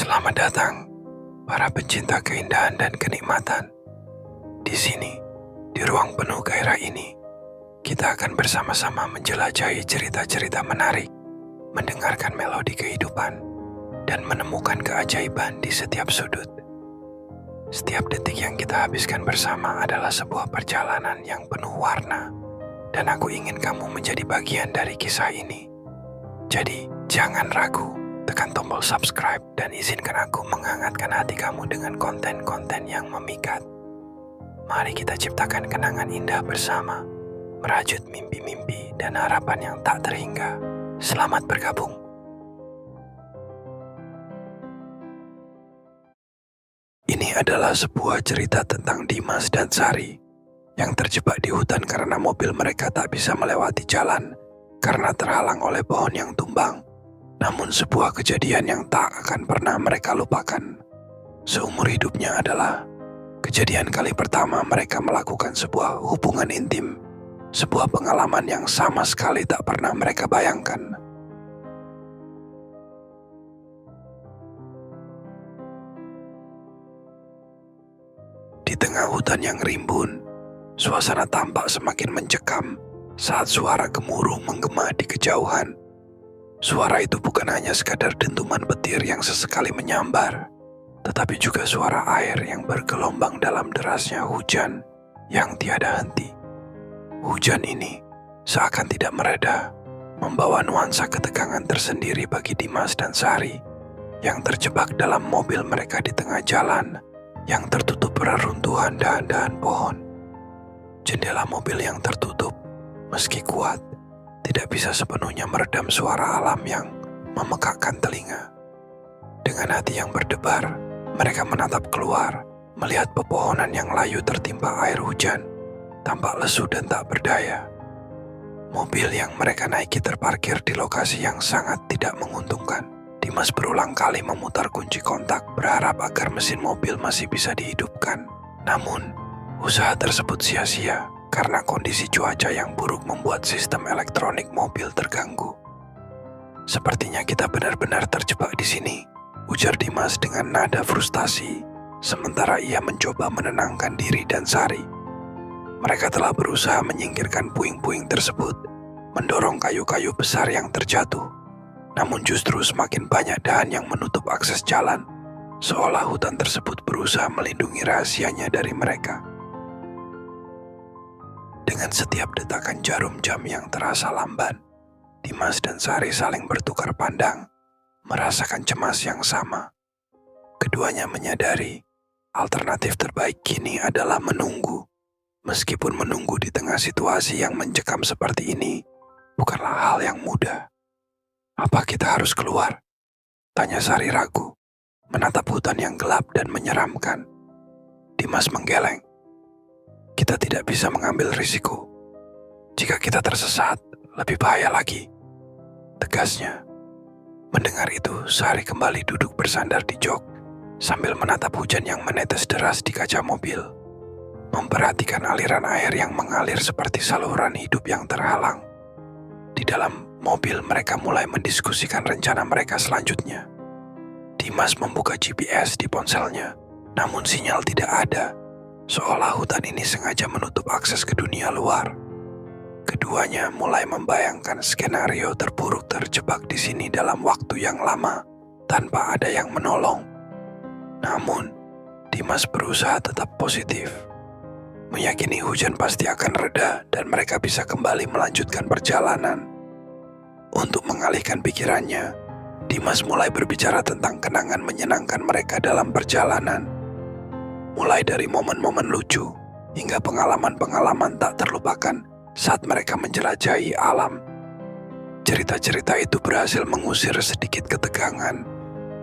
Selamat datang, para pencinta keindahan dan kenikmatan. Di sini, di ruang penuh gairah ini, kita akan bersama-sama menjelajahi cerita-cerita menarik, mendengarkan melodi kehidupan, dan menemukan keajaiban di setiap sudut. Setiap detik yang kita habiskan bersama adalah sebuah perjalanan yang penuh warna, dan aku ingin kamu menjadi bagian dari kisah ini. Jadi, jangan ragu. Tekan tombol subscribe dan izinkan aku menghangatkan hati kamu dengan konten-konten yang memikat. Mari kita ciptakan kenangan indah bersama, merajut mimpi-mimpi dan harapan yang tak terhingga. Selamat bergabung. Ini adalah sebuah cerita tentang Dimas dan Sari yang terjebak di hutan karena mobil mereka tak bisa melewati jalan karena terhalang oleh pohon yang tumbang. Namun sebuah kejadian yang tak akan pernah mereka lupakan seumur hidupnya adalah kejadian kali pertama mereka melakukan sebuah hubungan intim, sebuah pengalaman yang sama sekali tak pernah mereka bayangkan. Di tengah hutan yang rimbun, suasana tampak semakin mencekam saat suara gemuruh menggema di kejauhan. Suara itu bukan hanya sekadar dentuman petir yang sesekali menyambar, tetapi juga suara air yang bergelombang dalam derasnya hujan yang tiada henti. Hujan ini seakan tidak mereda, membawa nuansa ketegangan tersendiri bagi Dimas dan Sari yang terjebak dalam mobil mereka di tengah jalan yang tertutup reruntuhan dahan-dahan pohon. Jendela mobil yang tertutup, meski kuat, tidak bisa sepenuhnya meredam suara alam yang memekakkan telinga. Dengan hati yang berdebar, mereka menatap keluar, melihat pepohonan yang layu tertimpa air hujan, tampak lesu dan tak berdaya. Mobil yang mereka naiki terparkir di lokasi yang sangat tidak menguntungkan. Dimas berulang kali memutar kunci kontak berharap agar mesin mobil masih bisa dihidupkan. Namun, usaha tersebut sia-sia karena kondisi cuaca yang buruk membuat sistem elektronik mobil terganggu. "Sepertinya kita benar-benar terjebak di sini," ujar Dimas dengan nada frustasi, sementara ia mencoba menenangkan diri dan Sari. Mereka telah berusaha menyingkirkan puing-puing tersebut, mendorong kayu-kayu besar yang terjatuh. Namun justru semakin banyak dahan yang menutup akses jalan, seolah hutan tersebut berusaha melindungi rahasianya dari mereka. Dengan setiap detakan jarum jam yang terasa lamban, Dimas dan Sari saling bertukar pandang, merasakan cemas yang sama. Keduanya menyadari alternatif terbaik kini adalah menunggu. Meskipun menunggu di tengah situasi yang mencekam seperti ini bukanlah hal yang mudah. "Apa kita harus keluar?" tanya Sari ragu, menatap hutan yang gelap dan menyeramkan. Dimas menggeleng. "Kita tidak bisa mengambil risiko. Jika kita tersesat, lebih bahaya lagi," tegasnya. Mendengar itu, Sari kembali duduk bersandar di jok, sambil menatap hujan yang menetes deras di kaca mobil, memperhatikan aliran air yang mengalir seperti saluran hidup yang terhalang. Di dalam mobil mereka mulai mendiskusikan rencana mereka selanjutnya. Dimas membuka GPS di ponselnya, namun sinyal tidak ada, seolah hutan ini sengaja menutup akses ke dunia luar. Keduanya mulai membayangkan skenario terburuk terjebak di sini dalam waktu yang lama, tanpa ada yang menolong. Namun, Dimas berusaha tetap positif, meyakini hujan pasti akan reda dan mereka bisa kembali melanjutkan perjalanan. Untuk mengalihkan pikirannya, Dimas mulai berbicara tentang kenangan menyenangkan mereka dalam perjalanan. Mulai dari momen-momen lucu hingga pengalaman-pengalaman tak terlupakan saat mereka menjelajahi alam. Cerita-cerita itu berhasil mengusir sedikit ketegangan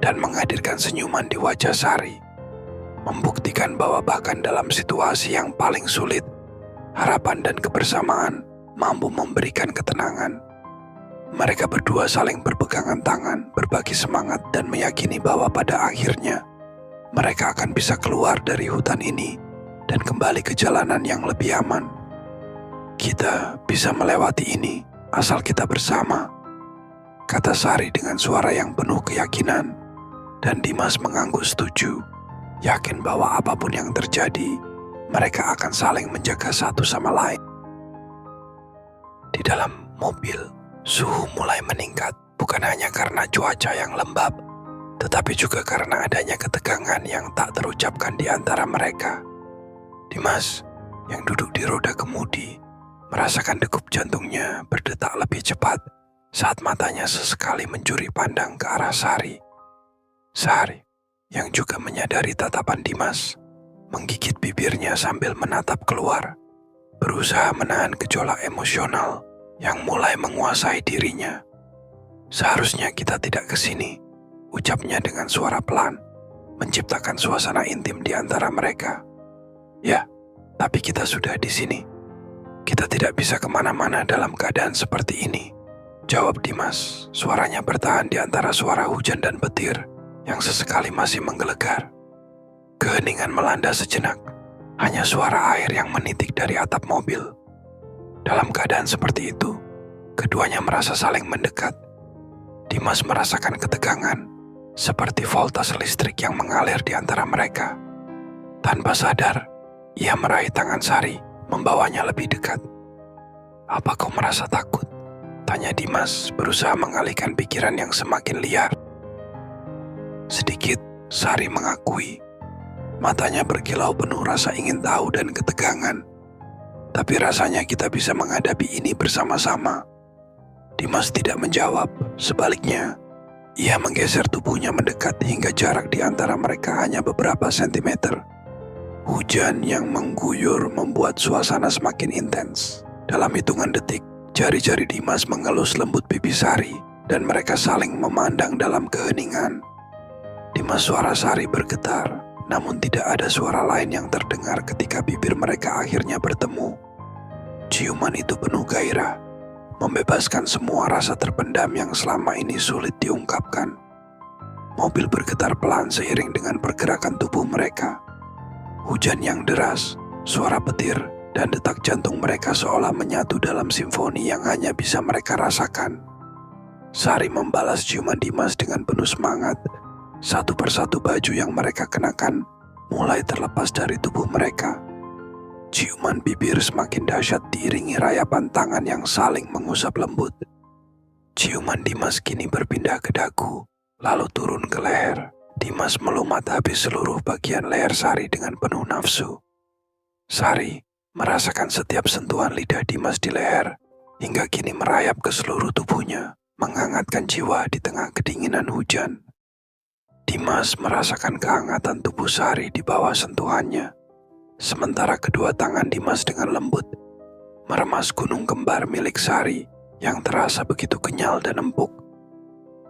dan menghadirkan senyuman di wajah Sari, membuktikan bahwa bahkan dalam situasi yang paling sulit, harapan dan kebersamaan mampu memberikan ketenangan. Mereka berdua saling berpegangan tangan, berbagi semangat dan meyakini bahwa pada akhirnya mereka akan bisa keluar dari hutan ini dan kembali ke jalanan yang lebih aman. "Kita bisa melewati ini asal kita bersama," kata Sari dengan suara yang penuh keyakinan. Dan Dimas mengangguk setuju, yakin bahwa apapun yang terjadi, mereka akan saling menjaga satu sama lain. Di dalam mobil, suhu mulai meningkat, bukan hanya karena cuaca yang lembab, tetapi juga karena adanya ketegangan yang tak terucapkan di antara mereka. Dimas, yang duduk di roda kemudi, merasakan degup jantungnya berdetak lebih cepat saat matanya sesekali mencuri pandang ke arah Sari. Sari, yang juga menyadari tatapan Dimas, menggigit bibirnya sambil menatap keluar, berusaha menahan gejolak emosional yang mulai menguasai dirinya. Seharusnya kita tidak ke sini, ucapnya dengan suara pelan, menciptakan suasana intim di antara mereka. Ya, tapi kita sudah di sini. Kita tidak bisa kemana-mana dalam keadaan seperti ini, jawab Dimas. Suaranya bertahan di antara suara hujan dan petir yang sesekali masih menggelegar. Keheningan melanda sejenak, hanya suara air yang menitik dari atap mobil. Dalam keadaan seperti itu, keduanya merasa saling mendekat. Dimas merasakan ketegangan, seperti voltase listrik yang mengalir di antara mereka. Tanpa sadar, ia meraih tangan Sari, membawanya lebih dekat. "Apa kau merasa takut?" tanya Dimas, berusaha mengalihkan pikiran yang semakin liar. Sedikit, Sari mengakui. Matanya berkilau penuh rasa ingin tahu dan ketegangan. Tapi rasanya kita bisa menghadapi ini bersama-sama. Dimas tidak menjawab, sebaliknya, ia menggeser tubuhnya mendekat hingga jarak di antara mereka hanya beberapa sentimeter. Hujan yang mengguyur membuat suasana semakin intens. Dalam hitungan detik, jari-jari Dimas mengelus lembut pipi Sari dan mereka saling memandang dalam keheningan. Dimas, suara Sari bergetar, namun tidak ada suara lain yang terdengar ketika bibir mereka akhirnya bertemu. Ciuman itu penuh gairah, membebaskan semua rasa terpendam yang selama ini sulit diungkapkan. Mobil bergetar pelan seiring dengan pergerakan tubuh mereka. Hujan yang deras, suara petir, dan detak jantung mereka seolah menyatu dalam simfoni yang hanya bisa mereka rasakan. Sari membalas ciuman Dimas dengan penuh semangat. Satu persatu baju yang mereka kenakan mulai terlepas dari tubuh mereka. Ciuman bibir semakin dahsyat diiringi rayapan tangan yang saling mengusap lembut. Ciuman Dimas kini berpindah ke dagu, lalu turun ke leher. Dimas melumat habis seluruh bagian leher Sari dengan penuh nafsu. Sari merasakan setiap sentuhan lidah Dimas di leher, hingga kini merayap ke seluruh tubuhnya, menghangatkan jiwa di tengah kedinginan hujan. Dimas merasakan kehangatan tubuh Sari di bawah sentuhannya, sementara kedua tangan Dimas dengan lembut meremas gunung kembar milik Sari yang terasa begitu kenyal dan empuk.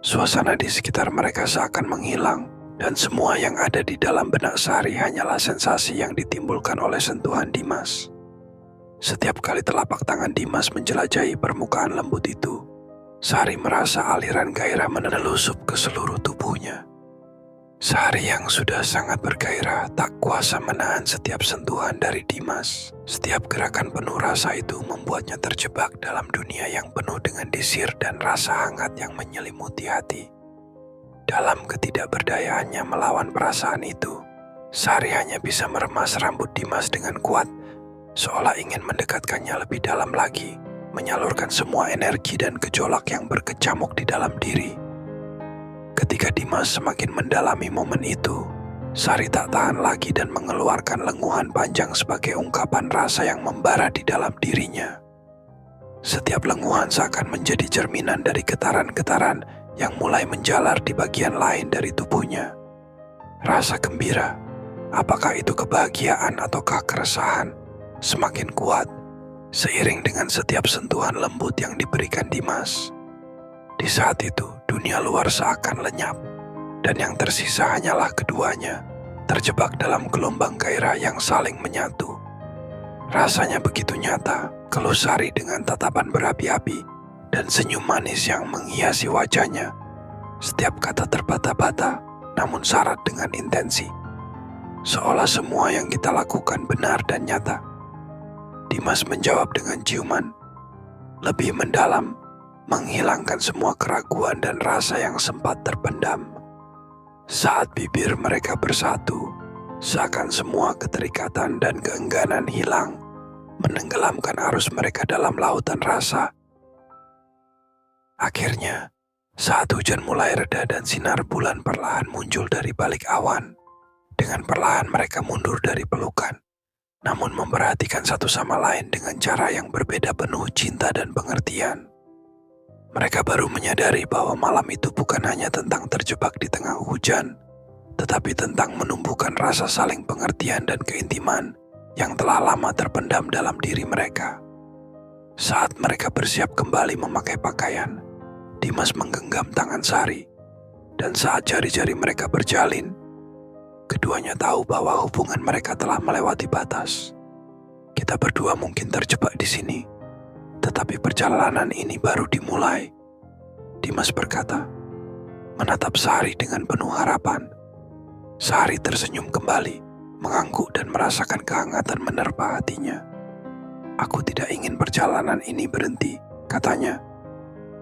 Suasana di sekitar mereka seakan menghilang, dan semua yang ada di dalam benak Sari hanyalah sensasi yang ditimbulkan oleh sentuhan Dimas. Setiap kali telapak tangan Dimas menjelajahi permukaan lembut itu, Sari merasa aliran gairah menelusup ke seluruh tubuhnya. Sari yang sudah sangat bergairah tak kuasa menahan setiap sentuhan dari Dimas. Setiap gerakan penuh rasa itu membuatnya terjebak dalam dunia yang penuh dengan desir dan rasa hangat yang menyelimuti hati. Dalam ketidakberdayaannya melawan perasaan itu, Sari hanya bisa meremas rambut Dimas dengan kuat, seolah ingin mendekatkannya lebih dalam lagi, menyalurkan semua energi dan gejolak yang berkecamuk di dalam diri. Ketika Dimas semakin mendalami momen itu, Sari tak tahan lagi dan mengeluarkan lenguhan panjang sebagai ungkapan rasa yang membara di dalam dirinya. Setiap lenguhan seakan menjadi cerminan dari getaran-getaran yang mulai menjalar di bagian lain dari tubuhnya. Rasa gembira, apakah itu kebahagiaan ataukah keresahan, semakin kuat seiring dengan setiap sentuhan lembut yang diberikan Dimas. Di saat itu, dunia luar seakan lenyap, dan yang tersisa hanyalah keduanya, terjebak dalam gelombang gairah yang saling menyatu. Rasanya begitu nyata, keluh Sari dengan tatapan berapi-api, dan senyum manis yang menghiasi wajahnya. Setiap kata terbata-bata, namun syarat dengan intensi. Seolah semua yang kita lakukan benar dan nyata. Dimas menjawab dengan ciuman, lebih mendalam, menghilangkan semua keraguan dan rasa yang sempat terpendam. Saat bibir mereka bersatu, seakan semua keterikatan dan keengganan hilang, menenggelamkan arus mereka dalam lautan rasa. Akhirnya, saat hujan mulai reda dan sinar bulan perlahan muncul dari balik awan, dengan perlahan mereka mundur dari pelukan, namun memperhatikan satu sama lain dengan cara yang berbeda penuh cinta dan pengertian. Mereka baru menyadari bahwa malam itu bukan hanya tentang terjebak di tengah hujan, tetapi tentang menumbuhkan rasa saling pengertian dan keintiman yang telah lama terpendam dalam diri mereka. Saat mereka bersiap kembali memakai pakaian, Dimas menggenggam tangan Sari, dan saat jari-jari mereka berjalin, keduanya tahu bahwa hubungan mereka telah melewati batas. Kita berdua mungkin terjebak di sini, tetapi perjalanan ini baru dimulai, Dimas berkata, menatap Sari dengan penuh harapan. Sari tersenyum kembali, mengangguk dan merasakan kehangatan menerpa hatinya. Aku tidak ingin perjalanan ini berhenti, katanya.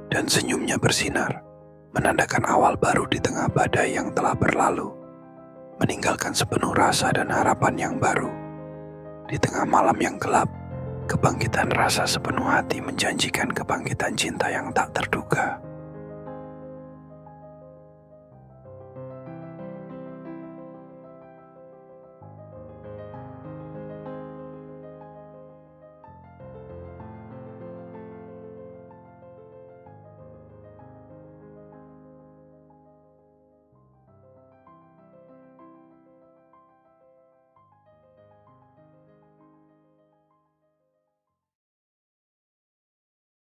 Dan senyumnya bersinar, menandakan awal baru di tengah badai yang telah berlalu, meninggalkan sepenuh rasa dan harapan yang baru. Di tengah malam yang gelap, kebangkitan rasa sepenuh hati menjanjikan kebangkitan cinta yang tak terduga.